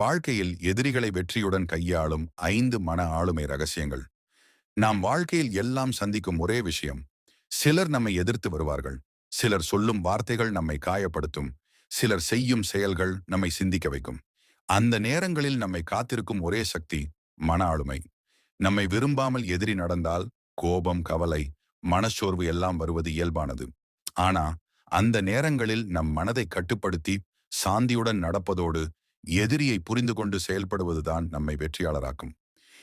வாழ்க்கையில் எதிரிகளை வெற்றியுடன் கையாளும் 5 மன ஆளுமை ரகசியங்கள். நாம் வாழ்க்கையில் எல்லாம் சந்திக்கும் ஒரே விஷயம். சிலர் நம்மை எதிர்த்து வருவார்கள். சிலர் சொல்லும் வார்த்தைகள் நம்மை காயப்படுத்தும். சிலர் செய்யும் செயல்கள் நம்மை சிந்திக்க வைக்கும். அந்த நேரங்களில் நம்மை காத்திருக்கும் ஒரே சக்தி மன ஆளுமை. நம்மை விரும்பாமல் எதிரி நடந்தால் கோபம், கவலை, மனச்சோர்வு எல்லாம் வருவது இயல்பானது. ஆனா அந்த நேரங்களில் நம் மனதை கட்டுப்படுத்தி சாந்தியுடன் நடப்பதோடு எதிரியை புரிந்து கொண்டு செயல்படுவதுதான் நம்மை வெற்றியாளராக்கும்.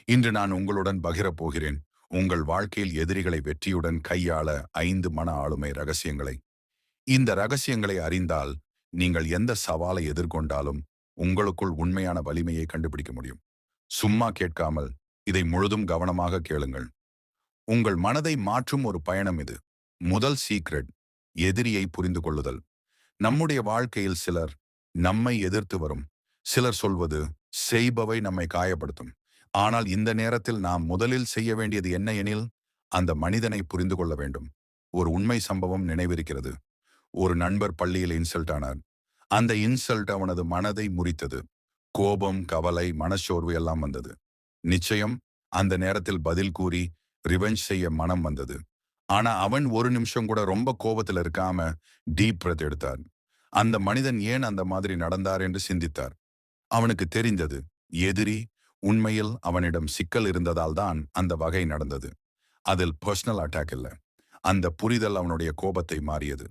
இன்று நான் உங்களுடன் பகிரப் போகிறேன் உங்கள் வாழ்க்கையில் எதிரிகளை வெற்றியுடன் கையாள 5 மன ஆளுமை ரகசியங்களை. இந்த ரகசியங்களை அறிந்தால் நீங்கள் எந்த சவாலை எதிர்கொண்டாலும் உங்களுக்குள் உண்மையான வலிமையை கண்டுபிடிக்க முடியும். சும்மா கேட்காமல் இதை முழுதும் கவனமாக கேளுங்கள். உங்கள் மனதை மாற்றும் ஒரு பயணம் இது. முதல் சீக்ரெட், எதிரியை புரிந்து கொள்ளுதல். நம்முடைய வாழ்க்கையில் சிலர் நம்மை எதிர்த்து வரும். சிலர் சொல்வது, செய்பவை நம்மை காயப்படுத்தும். ஆனால் இந்த நேரத்தில் நாம் முதலில் செய்ய வேண்டியது என்ன எனில், அந்த மனிதனை புரிந்து கொள்ள வேண்டும். ஒரு உண்மை சம்பவம் நினைவிருக்கிறது. ஒரு நண்பர் பள்ளியில் இன்சல்ட் ஆனார். அந்த இன்சல்ட் அவனது மனதை முறித்தது. கோபம், கவலை, மனச்சோர்வு எல்லாம் வந்தது. நிச்சயம் அந்த நேரத்தில் பதில் கூறி ரிவெஞ்ச் செய்ய மனம் வந்தது. ஆனா அவன் ஒரு நிமிஷம் கூட ரொம்ப கோபத்தில் இருக்காம டீப் பிரெத் எடுத்தார். அந்த மனிதன் ஏன் அந்த மாதிரி நடந்தார் என்று சிந்தித்தார். அவனுக்கு தெரிந்தது, எதிரி உண்மையில் அவனிடம் சிக்கல் இருந்ததால் தான் அந்த வகை நடந்தது. அதில் பர்சனல் அட்டாக் இல்ல. அந்த புரிதல் அவனுடைய கோபத்தை மாறியது.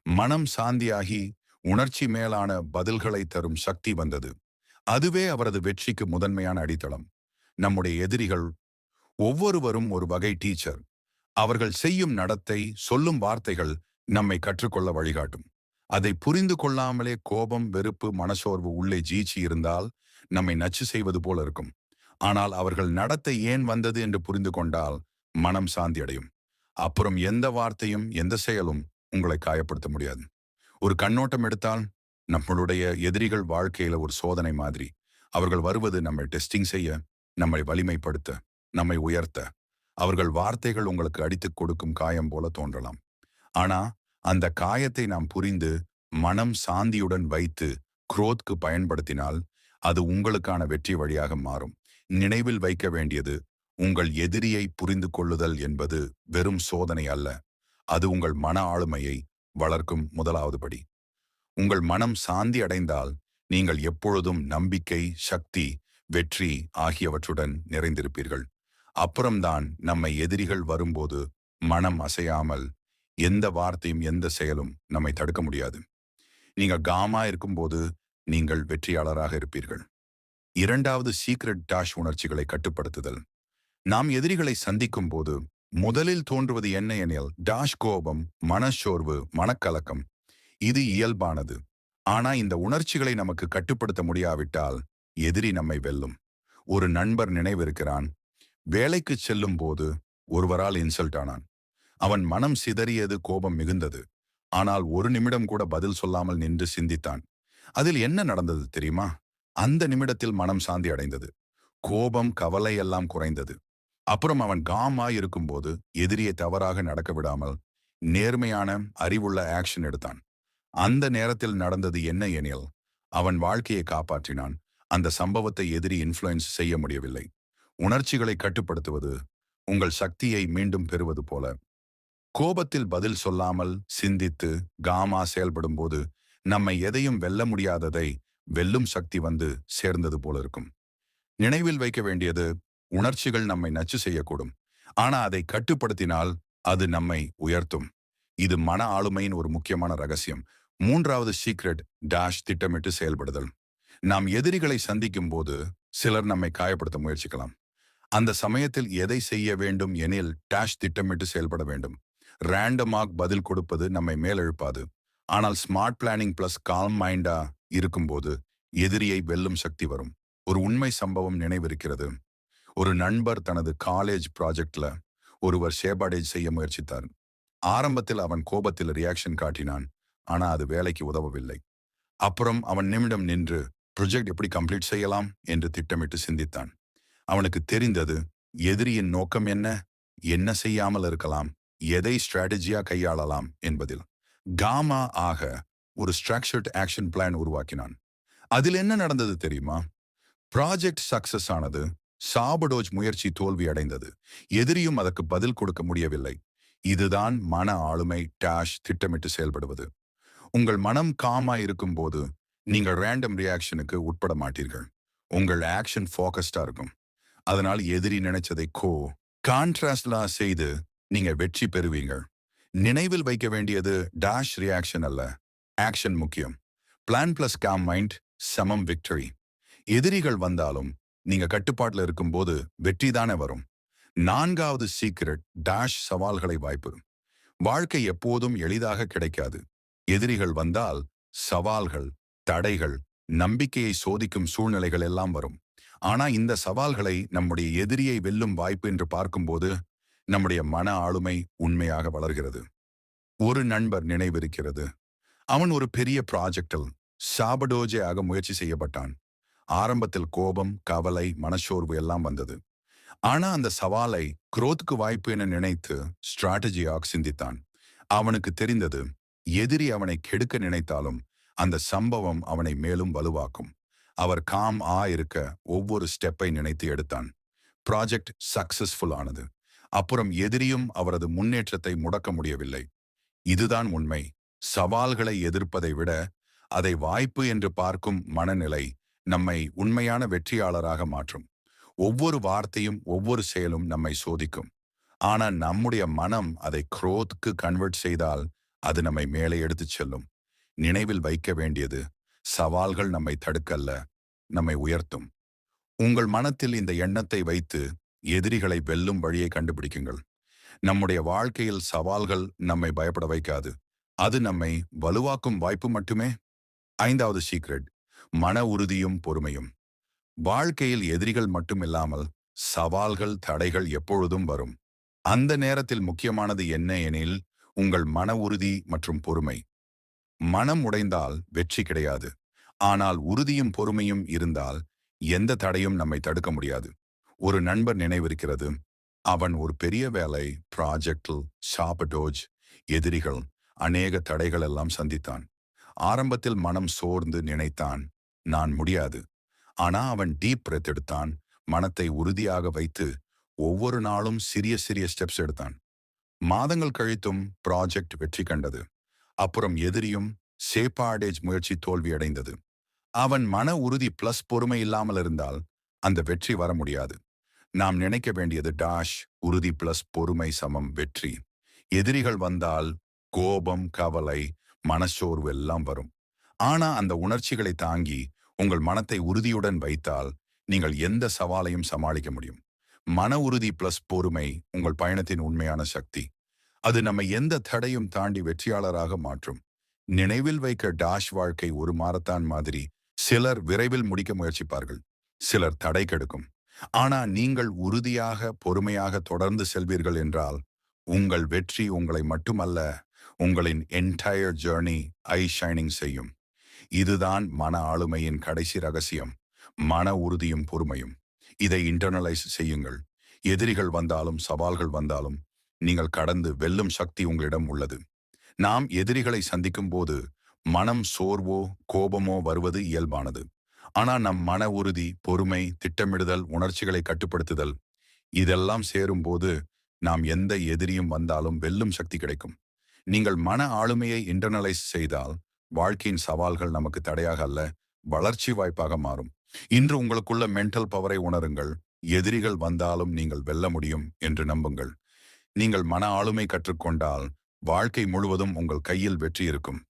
மனம் சாந்தியாகி உணர்ச்சி மேலான பதில்களை தரும் சக்தி வந்தது. அதுவே அவரது வெற்றிக்கு முதன்மையான அடித்தளம். நம்முடைய எதிரிகள் ஒவ்வொருவரும் ஒரு வகை டீச்சர். அவர்கள் செய்யும் நடத்தை, சொல்லும் வார்த்தைகள் நம்மை கற்றுக்கொள்ள வழிகாட்டும். அதை புரிந்து கொள்ளாமலே கோபம், வெறுப்பு, மனசோர்வு உள்ளே ஜீச்சி இருந்தால் நம்மை நச்சு செய்வது போல இருக்கும். ஆனால் அவர்கள் நடத்தை ஏன் வந்தது என்று புரிந்து கொண்டால் மனம் சாந்தி அடையும். அப்புறம் எந்த வார்த்தையும் எந்த செயலும் உங்களை காயப்படுத்த முடியாது. ஒரு கண்ணோட்டம் எடுத்தால் நம்மளுடைய எதிரிகள் வாழ்க்கையில ஒரு சோதனை மாதிரி. அவர்கள் வருவது நம்மை டெஸ்டிங் செய்ய, நம்மை வலிமைப்படுத்த, நம்மை உயர்த்த. அவர்கள் வார்த்தைகள் உங்களுக்கு அடித்துக் கொடுக்கும் காயம் போல தோன்றலாம். ஆனா அந்த காயத்தை நாம் புரிந்து மனம் சாந்தியுடன் வைத்து குரோத்க்கு பயன்படுத்தினால் அது உங்களுக்கான வெற்றி வழியாக மாறும். நினைவில் வைக்க வேண்டியது, உங்கள் எதிரியை புரிந்து கொள்ளுதல் என்பது வெறும் சோதனை அல்ல. அது உங்கள் மன ஆளுமையை வளர்க்கும் முதலாவது படி. உங்கள் மனம் சாந்தி அடைந்தால் நீங்கள் எப்பொழுதும் நம்பிக்கை, சக்தி, வெற்றி ஆகியவற்றுடன் நிறைந்திருப்பீர்கள். அப்புறம்தான் நம்மை எதிரிகள் வரும்போது மனம் அசையாமல் எந்த வார்த்தையும் எந்த செயலும் நம்மை தடுக்க முடியாது. நீங்க காமா இருக்கும்போது நீங்கள் வெற்றியாளராக இருப்பீர்கள். இரண்டாவது சீக்ரெட் டாஷ், உணர்ச்சிகளை கட்டுப்படுத்துதல். நாம் எதிரிகளை சந்திக்கும் போது முதலில் தோன்றுவது என்ன எனில் டாஷ் கோபம், மனச்சோர்வு, மனக்கலக்கம். இது இயல்பானது. ஆனா இந்த உணர்ச்சிகளை நமக்கு கட்டுப்படுத்த முடியாவிட்டால் எதிரி நம்மை வெல்லும். ஒரு நண்பர் நினைவிருக்கிறான். வேலைக்கு செல்லும் போது ஒருவரால் இன்சல்ட் ஆனான். அவன் மனம் சிதறியது, கோபம் மிகுந்தது. ஆனால் ஒரு நிமிடம் கூட பதில் சொல்லாமல் நின்று சிந்தித்தான். அதில் என்ன நடந்தது தெரியுமா? அந்த நிமிடத்தில் மனம் சாந்தி அடைந்தது. கோபம், கவலை எல்லாம் குறைந்தது. அப்புறம் அவன் காமாய் இருக்கும்போது எதிரியை தவறாக நடக்க விடாமல் நேர்மையான, அறிவுள்ள ஆக்ஷன் எடுத்தான். அந்த நேரத்தில் நடந்தது என்ன எனில், அவன் வாழ்க்கையை காப்பாற்றினான். அந்த சம்பவத்தை எதிரி இன்ஃப்ளூயன்ஸ் செய்ய முடியவில்லை. உணர்ச்சிகளை கட்டுப்படுத்துவது உங்கள் சக்தியை மீண்டும் பெறுவது போல. கோபத்தில் பதில் சொல்லாமல் சிந்தித்து காமா செயல்படும் போது நம்மை எதையும் வெல்ல முடியாததை வெல்லும் சக்தி வந்து சேர்ந்தது போல இருக்கும். நினைவில் வைக்க வேண்டியது, உணர்ச்சிகள் நம்மை நச்சு செய்யக்கூடும். ஆனா அதை கட்டுப்படுத்தினால் அது நம்மை உயர்த்தும். இது மன ஆளுமையின் ஒரு முக்கியமான ரகசியம். மூன்றாவது சீக்ரெட் டாஷ், திட்டமிட்டு செயல்படுதல். நாம் எதிரிகளை சந்திக்கும் போது சிலர் நம்மை காயப்படுத்த முயற்சிக்கலாம். அந்த சமயத்தில் எதை செய்ய வேண்டும் எனில் டாஷ், திட்டமிட்டு செயல்பட வேண்டும். ரேண்டமாக பதில் கொடுப்பது நம்மை மேலெழுப்பாது. ஆனால் ஸ்மார்ட் பிளானிங் பிளஸ் கால்ம் மைண்டா இருக்கும்போது எதிரியை வெல்லும் சக்தி வரும். ஒரு உண்மை சம்பவம் நினைவிருக்கிறது. ஒரு நண்பர் தனது காலேஜ் ப்ராஜெக்ட்ல ஒருவர் ஷேபாடேஜ் செய்ய முயற்சித்தார். ஆரம்பத்தில் அவன் கோபத்தில் ரியாக்ஷன் காட்டினான். ஆனா அது வேலைக்கு உதவவில்லை. அப்புறம் அவன் நிமிடம் நின்று ப்ரொஜெக்ட் எப்படி கம்ப்ளீட் செய்யலாம் என்று திட்டமிட்டு சிந்தித்தான். அவனுக்கு தெரிந்தது, எதிரியின் நோக்கம் என்ன, என்ன செய்யாமல் இருக்கலாம், எதை ஸ்ட்ராட்டஜியா கையாளலாம் என்பதில். காமா ஆக ஒரு ஸ்ட்ரக்சர்ட் ஆக்ஷன் பிளான் உருவாக்கினான். அதில் என்ன நடந்தது தெரியுமா? ப்ராஜெக்ட் சக்சஸ் ஆனது. சாபடோஜ் முயற்சி தோல்வி அடைந்தது. எதிரியும் அதற்கு பதில் கொடுக்க முடியவில்லை. இதுதான் மன ஆளுமை திட்டமிட்டு செயல்படுவது. உங்கள் மனம் காமா இருக்கும்போது நீங்கள் ரேண்டம் ரியாக்ஷனுக்கு உட்பட மாட்டீர்கள். உங்கள் ஆக்ஷன் ஃபோக்கஸ்டா இருக்கும். அதனால் எதிரி நினைச்சதை கான்ட்ராஸ்ட்லா செய்து நீங்க வெற்றி பெறுவீங்க. நினைவில் வைக்க வேண்டியது ரியாக்ஷன் அல்ல, ஆக்ஷன் முக்கியம். பிளான் பிளஸ் காம் மைண்ட் சமம் விக்டரி. எதிரிகள் வந்தாலும் நீங்க கட்டுப்பாட்டுல இருக்கும்போது வெற்றி தானே வரும். நான்காவது சீக்ரெட் சவால்களை வாய்ப்பு. வாழ்க்கை எப்போதும் எளிதாக கிடைக்காது. எதிரிகள் வந்தால் சவால்கள், தடைகள், நம்பிக்கையை சோதிக்கும் சூழ்நிலைகள் எல்லாம் வரும். ஆனா இந்த சவால்களை நம்முடைய எதிரியை வெல்லும் வாய்ப்பு என்று பார்க்கும்போது நம்முடைய மன ஆளுமை உண்மையாக வளர்கிறது. ஒரு நண்பர் நினைவிருக்கிறது. அவன் ஒரு பெரிய ப்ராஜெக்டில் சாபடோஜே ஆக முயற்சி செய்யப்பட்டான். ஆரம்பத்தில் கோபம், கவலை, மனச்சோர்வு எல்லாம் வந்தது. ஆனா அந்த சவாலை குரோத்துக்கு வாய்ப்பு என நினைத்து ஸ்ட்ராட்டஜியாக சிந்தித்தான். அவனுக்கு தெரிந்தது, எதிரி அவனை கெடுக்க நினைத்தாலும் அந்த சம்பவம் அவனை மேலும் வலுவாக்கும். அவர் இருக்க ஒவ்வொரு ஸ்டெப்பை நினைத்து எடுத்தான். ப்ராஜெக்ட் சக்சஸ்ஃபுல் ஆனது. அப்புறம் எதிரியும் அவரது முன்னேற்றத்தை முடக்க முடியவில்லை. இதுதான் உண்மை. சவால்களை எதிர்ப்பதை விட அதை வாய்ப்பு என்று பார்க்கும் மனநிலை நம்மை உண்மையான வெற்றியாளராக மாற்றும். ஒவ்வொரு வார்த்தையும் ஒவ்வொரு செயலும் நம்மை சோதிக்கும். ஆனா நம்முடைய மனம் அதை குரோத்க்கு கன்வெர்ட் செய்தால் அது நம்மை மேலே எடுத்துச் செல்லும். நினைவில் வைக்க வேண்டியது, சவால்கள் நம்மை தடுக்கல்ல, நம்மை உயர்த்தும். உங்கள் மனத்தில் இந்த எண்ணத்தை வைத்து எதிரிகளை வெல்லும் வழியை கண்டுபிடிக்குங்கள். நம்முடைய வாழ்க்கையில் சவால்கள் நம்மை பயப்பட வைக்காது. அது நம்மை வலுவாக்கும் வாய்ப்பு மட்டுமே. ஐந்தாவது சீக்ரெட், மன உறுதியும் பொறுமையும். வாழ்க்கையில் எதிரிகள் மட்டுமில்லாமல் சவால்கள், தடைகள் எப்பொழுதும் வரும். அந்த நேரத்தில் முக்கியமானது என்ன எனில் உங்கள் மன உறுதி மற்றும் பொறுமை. மனம் உடைந்தால் வெற்றி கிடையாது. ஆனால் உறுதியும் பொறுமையும் இருந்தால் எந்த தடையும் நம்மை தடுக்க முடியாது. ஒரு நண்பர் நினைவிருக்கிறது. அவன் ஒரு பெரிய வேலை ப்ராஜெக்டில் சாபடோஜ், எதிரிகள், அநேக தடைகள் எல்லாம் சந்தித்தான். ஆரம்பத்தில் மனம் சோர்ந்து நினைத்தான், நான் முடியாது. ஆனா அவன் டீப் பிரெத் எடுத்தான், மனத்தை உறுதியாக வைத்து ஒவ்வொரு நாளும் சிறிய சிறிய ஸ்டெப்ஸ் எடுத்தான். மாதங்கள் கழித்தும் ப்ராஜெக்ட் வெற்றி கண்டது. அப்புறம் எதிரியும் சேப்பாடேஜ் முயற்சி தோல்வியடைந்தது. அவன் மன உறுதி பிளஸ் பொறுமை இல்லாமல் இருந்தால் அந்த வெற்றி வர முடியாது. நாம் நினைக்க வேண்டியது உறுதி பிளஸ் பொறுமை சமம் வெற்றி. எதிரிகள் வந்தால் கோபம், கவலை, மனச்சோர்வு எல்லாம் வரும். ஆனா அந்த உணர்ச்சிகளை தாங்கி உங்கள் மனத்தை உறுதியுடன் வைத்தால் நீங்கள் எந்த சவாலையும் சமாளிக்க முடியும். மன உறுதி பிளஸ் பொறுமை உங்கள் பயணத்தின் உண்மையான சக்தி. அது நம்மை எந்த தடையும் தாண்டி வெற்றியாளராக மாற்றும். நினைவில் வைக்க வாழ்க்கை ஒரு மாரத்தான் மாதிரி. சிலர் விரைவில் முடிக்க முயற்சிப்பார்கள், சிலர் தடை கெடுக்கும். ஆனா நீங்கள் உறுதியாக, பொறுமையாக தொடர்ந்து செல்வீர்கள் என்றால் உங்கள் வெற்றி உங்களை மட்டுமல்ல, உங்களின் என்டையர் ஜேர்னி ஷைனிங் செய்யும். இதுதான் மன ஆளுமையின் கடைசி ரகசியம், மன உறுதியும் பொறுமையும். இதை இன்டர்னலைஸ் செய்யுங்கள். எதிரிகள் வந்தாலும் சவால்கள் வந்தாலும் நீங்கள் கடந்து வெல்லும் சக்தி உங்களிடம் உள்ளது. நாம் எதிரிகளை சந்திக்கும் போது மனம் சோர்வோ கோபமோ வருவது இயல்பானது. ஆனா நம் மன உறுதி, பொறுமை, திட்டமிடுதல், உணர்ச்சிகளை கட்டுப்படுத்துதல் இதெல்லாம் சேரும்போது நாம் எந்த எதிரியும் வந்தாலும் வெல்லும் சக்தி கிடைக்கும். நீங்கள் மன ஆளுமையை இன்டர்னலைஸ் செய்தால் வாழ்க்கையின் சவால்கள் நமக்கு தடையாக அல்ல, வளர்ச்சி வாய்ப்பாக மாறும். இன்று உங்களுக்குள்ள மென்டல் பவரை உணருங்கள். எதிரிகள் வந்தாலும் நீங்கள் வெல்ல முடியும் என்று நம்புங்கள். நீங்கள் மன ஆளுமை கற்றுக்கொண்டால் வாழ்க்கை முழுவதும் உங்கள் கையில் வெற்றி இருக்கும்.